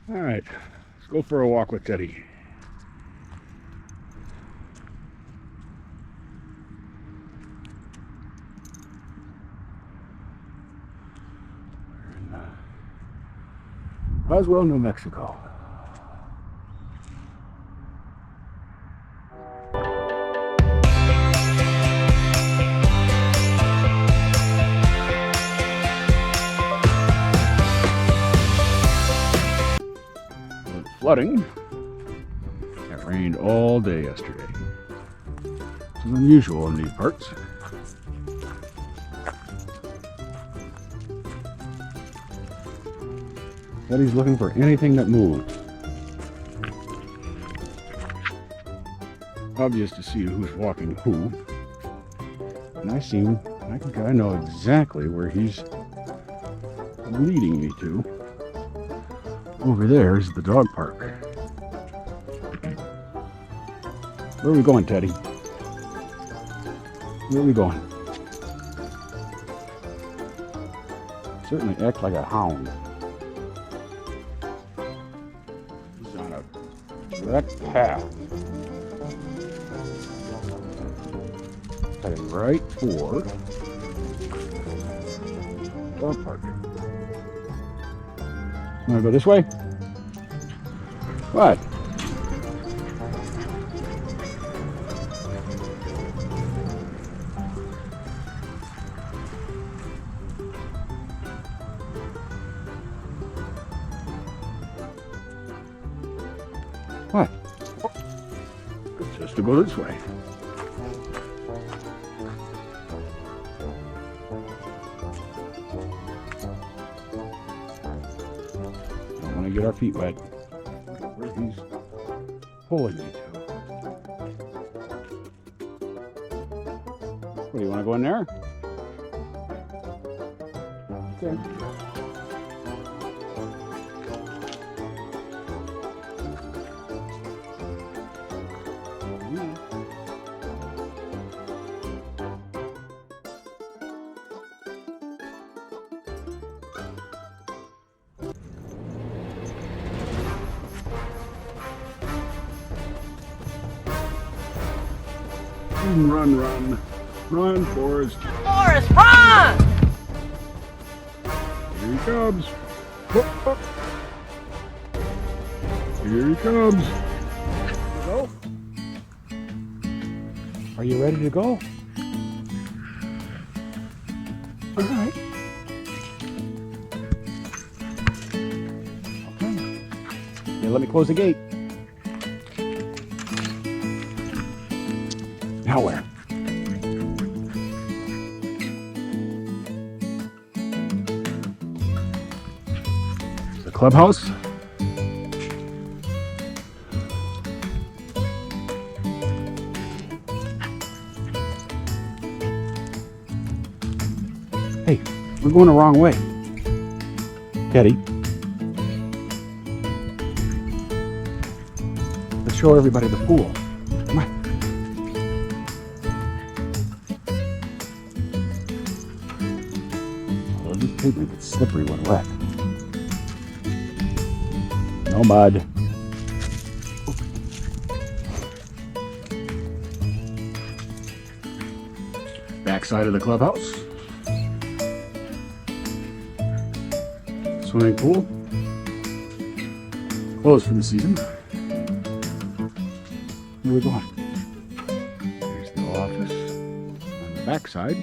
All right, let's go for a walk with Teddy. We're in Roswell, New Mexico. Flooding. It rained all day yesterday. It's unusual in these parts. Teddy's looking for anything that moves. Obvious to see who's walking who. And I think I know exactly where he's leading me to. Over there is the dog park. Where are we going, Teddy? Where are we going? Certainly act like a hound. He's on a direct path. Heading right for dog park. Want to go this way? What? What? It's just to go this way. Don't want to get our feet wet. Where he's pulling me to. What, do you want to go in there? Okay. Run, run. Run, Forrest. Forrest, run! Here he comes. Whoop, whoop. Here he comes. Go. Are you ready to go? All right. Okay. Yeah, let me close the gate. Now where? The clubhouse. Hey, we're going the wrong way. Teddy. Let's show everybody the pool. Come on. This pavement gets slippery when wet. No mud. Backside of the clubhouse. Swimming pool. Closed for the season. Where are we going? There's the office on the backside.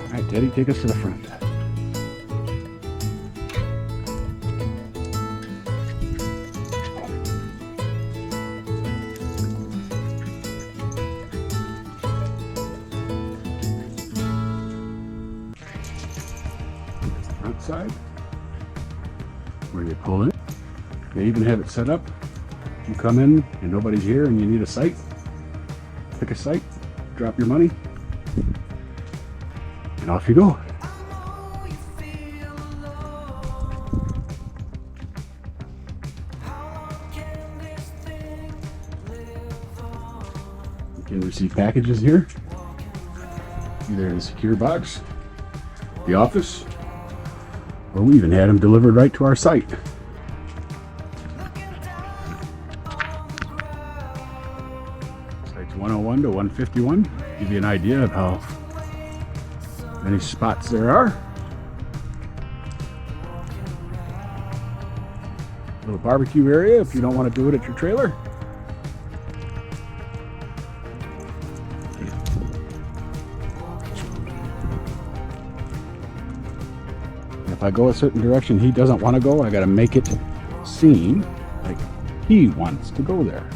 Alright, Teddy, take us to the front. Front side, where you pull in. They even have it set up. You come in and nobody's here and you need a site. Pick a site, drop your money, and off you go. You can receive packages here, either in a secure box the office, or we even had them delivered right to our site. Sites 101 to 151 give you an idea of how many spots there are. Little barbecue area if you don't want to do it at your trailer. If I go a certain direction he doesn't want to go, I got to make it seem like he wants to go there.